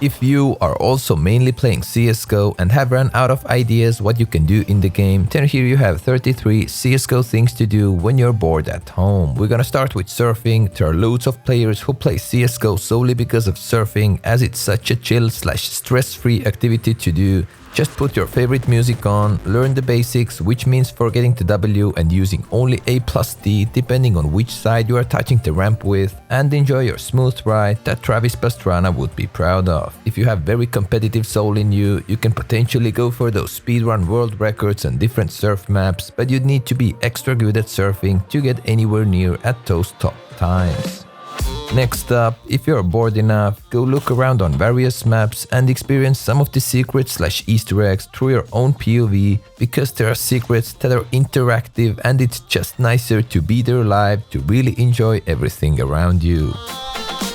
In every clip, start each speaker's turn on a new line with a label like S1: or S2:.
S1: If you are also mainly playing CSGO and have run out of ideas what you can do in the game, then here you have 33 CSGO things to do when you're bored at home. We're gonna start with surfing. There are loads of players who play CSGO solely because of surfing, as it's such a chill/stress-free activity to do. Just put your favorite music on, learn the basics, which means forgetting the W and using only A+D depending on which side you are touching the ramp with, and enjoy your smooth ride that Travis Pastrana would be proud of. If you have very competitive soul in you, you can potentially go for those speedrun world records and different surf maps, but you'd need to be extra good at surfing to get anywhere near at those top times. Next up, if you're bored enough, go look around on various maps and experience some of the secrets/Easter eggs through your own POV, because there are secrets that are interactive and it's just nicer to be there live to really enjoy everything around you.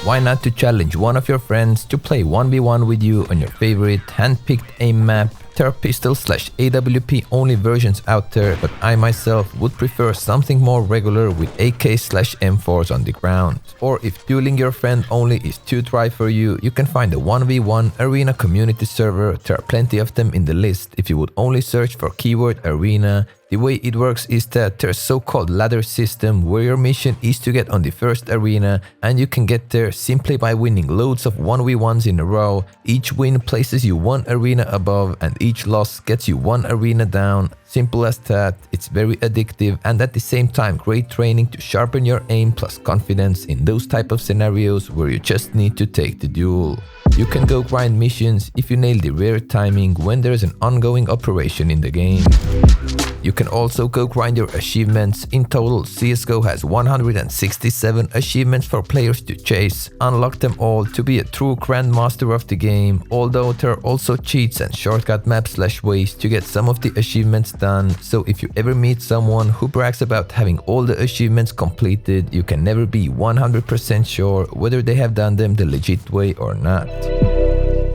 S1: Why not to challenge one of your friends to play 1v1 with you on your favorite hand-picked aim map? There are pistol/AWP only versions out there, but I myself would prefer something more regular with AK/M4s on the ground. Or if dueling your friend only is too dry for you, you can find a 1v1 arena community server. There are plenty of them in the list if you would only search for keyword arena. The way it works is that there's a so-called ladder system where your mission is to get on the first arena, and you can get there simply by winning loads of 1v1s in a row. Each win places you one arena above and each loss gets you one arena down. Simple as that. It's very addictive and at the same time great training to sharpen your aim plus confidence in those type of scenarios where you just need to take the duel. You can go grind missions if you nail the rare timing when there's an ongoing operation in the game. You can also go grind your achievements. In total, CSGO has 167 achievements for players to chase. Unlock them all to be a true grandmaster of the game, although there are also cheats and shortcut maps/ways to get some of the achievements done. So if you ever meet someone who brags about having all the achievements completed, you can never be 100% sure whether they have done them the legit way or not.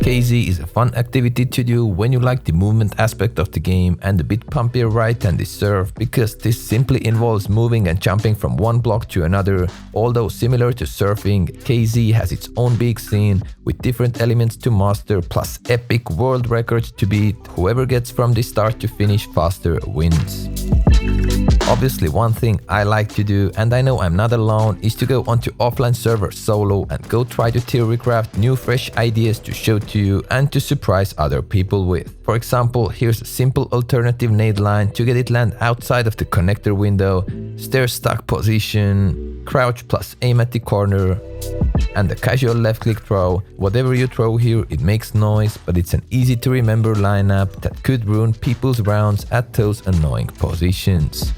S1: KZ is a fun activity to do when you like the movement aspect of the game and a bit pumpier ride than the surf, because this simply involves moving and jumping from one block to another. Although similar to surfing, KZ has its own big scene with different elements to master plus epic world records to beat. Whoever gets from the start to finish faster wins. Obviously, one thing I like to do, and I know I'm not alone, is to go onto offline servers solo and go try to theorycraft new fresh ideas to show to you and to surprise other people with. For example, here's a simple alternative nade line to get it land outside of the connector window, stair stuck position, crouch plus aim at the corner, and a casual left click throw. Whatever you throw here, it makes noise, but it's an easy to remember lineup that could ruin people's rounds at those annoying positions.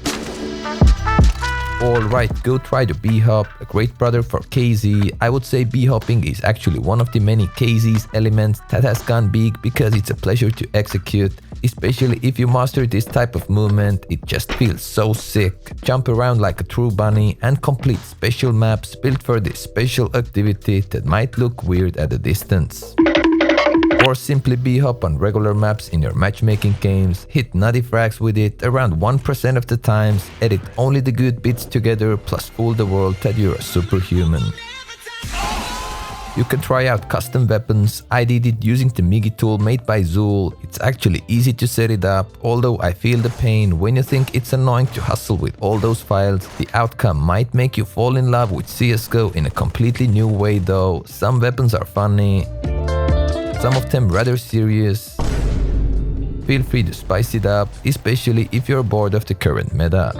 S1: Alright, go try the B-hop, a great brother for KZ. I would say B-hopping is actually one of the many KZ's elements that has gone big because it's a pleasure to execute. Especially if you master this type of movement, it just feels so sick. Jump around like a true bunny and complete special maps built for this special activity that might look weird at a distance. Or simply B-hop on regular maps in your matchmaking games, hit nutty frags with it around 1% of the times, edit only the good bits together plus fool the world that you're a superhuman. You can try out custom weapons. I did it using the Migi tool made by Zool. It's actually easy to set it up, although I feel the pain when you think it's annoying to hustle with all those files. The outcome might make you fall in love with CSGO in a completely new way though. Some weapons are funny, some of them rather serious. Feel free to spice it up, especially if you're bored of the current meta.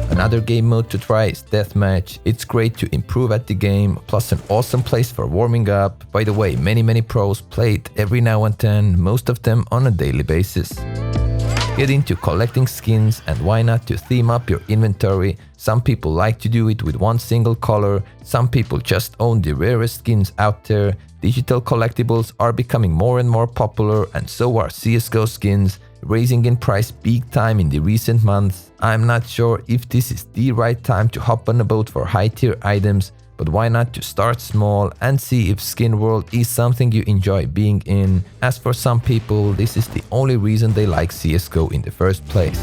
S1: Another game mode to try is Deathmatch. It's great to improve at the game, plus an awesome place for warming up. By the way, many pros play it every now and then, most of them on a daily basis. Get into collecting skins, and why not to theme up your inventory. Some people like to do it with one single color, some people just own the rarest skins out there. Digital collectibles are becoming more and more popular, and so are CSGO skins, raising in price big time in the recent months. I'm not sure if this is the right time to hop on a boat for high tier items, but why not to start small and see if skin world is something you enjoy being in. As for some people, this is the only reason they like CSGO in the first place.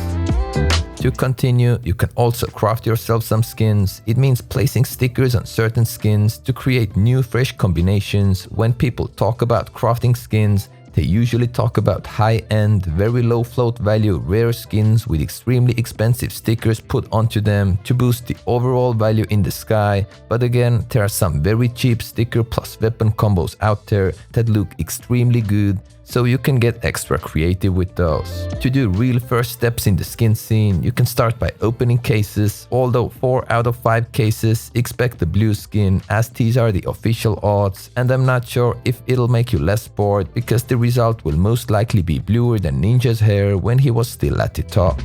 S1: To continue, you can also craft yourself some skins. It means placing stickers on certain skins to create new fresh combinations. When people talk about crafting skins, they usually talk about high-end, very low float value rare skins with extremely expensive stickers put onto them to boost the overall value in the sky. But again, there are some very cheap sticker plus weapon combos out there that look extremely good, so you can get extra creative with those. To do real first steps in the skin scene, you can start by opening cases, although 4 out of 5 cases expect the blue skin, as these are the official odds, and I'm not sure if it'll make you less bored because the result will most likely be bluer than Ninja's hair when he was still at the top.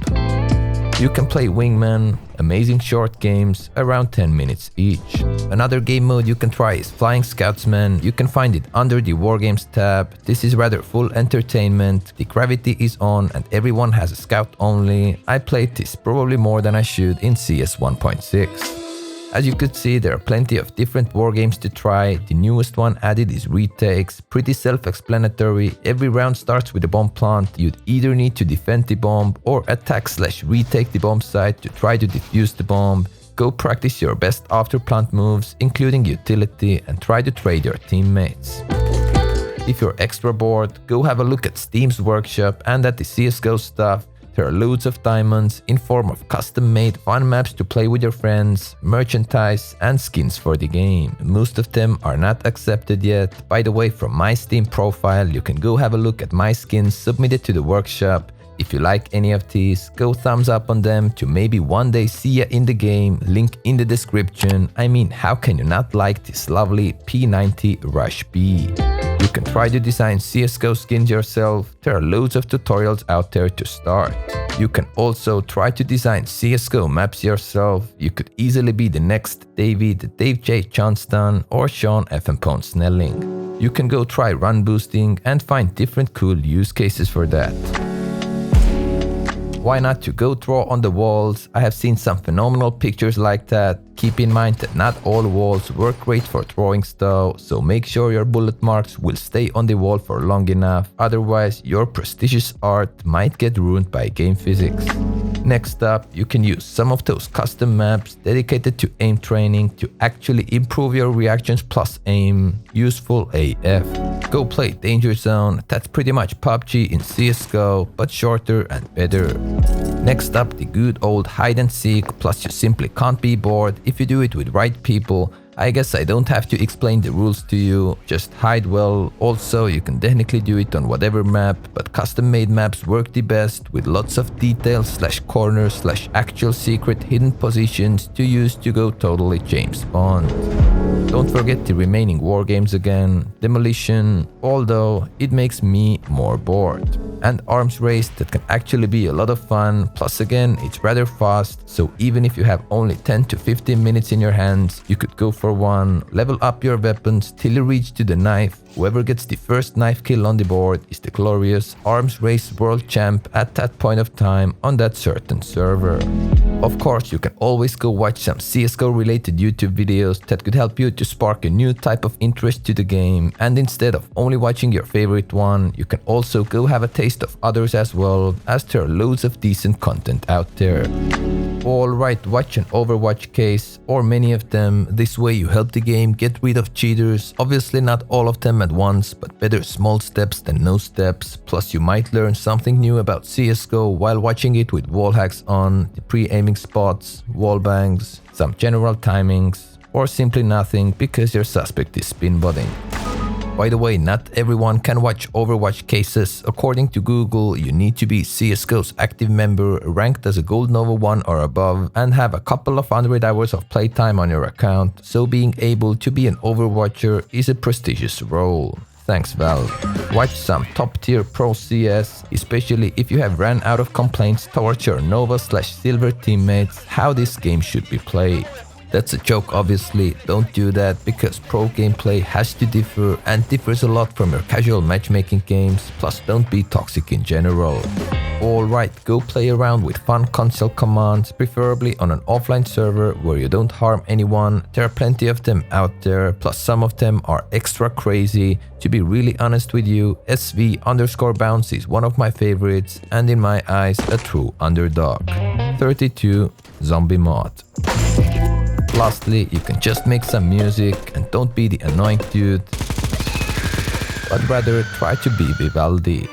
S1: You can play Wingman, amazing short games, around 10 minutes each. Another game mode you can try is Flying Scoutsman. You can find it under the Wargames tab. This is rather full entertainment, the gravity is on and everyone has a scout only. I played this probably more than I should in CS 1.6. As you could see, there are plenty of different wargames to try. The newest one added is retakes, pretty self-explanatory. Every round starts with a bomb plant. You'd either need to defend the bomb or attack/retake the bomb site to try to defuse the bomb. Go practice your best after plant moves, including utility, and try to trade your teammates. If you're extra bored, go have a look at Steam's workshop and at the CSGO stuff. There are loads of diamonds in form of custom-made fun maps to play with your friends, merchandise and skins for the game. Most of them are not accepted yet. By the way, from my Steam profile, you can go have a look at my skins submitted to the workshop. If you like any of these, go thumbs up on them to maybe one day see ya in the game, link in the description. I mean, how can you not like this lovely P90 Rush B? You can try to design CSGO skins yourself. There are loads of tutorials out there to start. You can also try to design CSGO maps yourself. You could easily be the next David, Dave J. Johnston or Sean F. Pone Snelling. You can go try run boosting and find different cool use cases for that. Why not to go draw on the walls? I have seen some phenomenal pictures like that. Keep in mind that not all walls work great for drawings though, so make sure your bullet marks will stay on the wall for long enough, otherwise your prestigious art might get ruined by game physics. Next up, you can use some of those custom maps dedicated to aim training to actually improve your reactions plus aim. Useful AF. Go play Danger Zone, that's pretty much PUBG in CSGO, but shorter and better. Next up, the good old hide and seek, plus you simply can't be bored if you do it with right people. I guess I don't have to explain the rules to you, just hide well. Also, you can technically do it on whatever map, but custom made maps work the best with lots of details / corners / actual secret hidden positions to use to go totally James Bond. Don't forget the remaining wargames again, Demolition, although it makes me more bored. And Arms Race that can actually be a lot of fun, plus again it's rather fast, so even if you have only 10 to 15 minutes in your hands, you could go for one, level up your weapons till you reach to the knife. Whoever gets the first knife kill on the board is the glorious Arms Race World Champ at that point of time on that certain server. Of course, you can always go watch some CSGO related YouTube videos that could help you to spark a new type of interest to the game, and instead of only watching your favorite one, you can also go have a taste of others as well, as there are loads of decent content out there. Alright, watch an Overwatch case, or many of them, this way you help the game get rid of cheaters, obviously not all of them at once, but better small steps than no steps, plus you might learn something new about CSGO while watching it with wall hacks on, the pre-aiming spots, wall bangs, some general timings, or simply nothing because your suspect is spin botting. By the way, not everyone can watch Overwatch cases. According to Google, you need to be CSGO's active member, ranked as a Gold Nova 1 or above, and have a couple of 100 hours of playtime on your account, so being able to be an Overwatcher is a prestigious role. Thanks Valve. Watch some top tier pro CS, especially if you have ran out of complaints towards your Nova/Silver teammates how this game should be played. That's a joke obviously, don't do that because pro gameplay has to differ and differs a lot from your casual matchmaking games, plus don't be toxic in general. Alright, go play around with fun console commands, preferably on an offline server where you don't harm anyone. There are plenty of them out there, plus some of them are extra crazy. To be really honest with you, SV_bounce is one of my favorites and in my eyes a true underdog. 32 zombie mod. Lastly, you can just make some music and don't be the annoying dude, but rather try to be Vivaldi.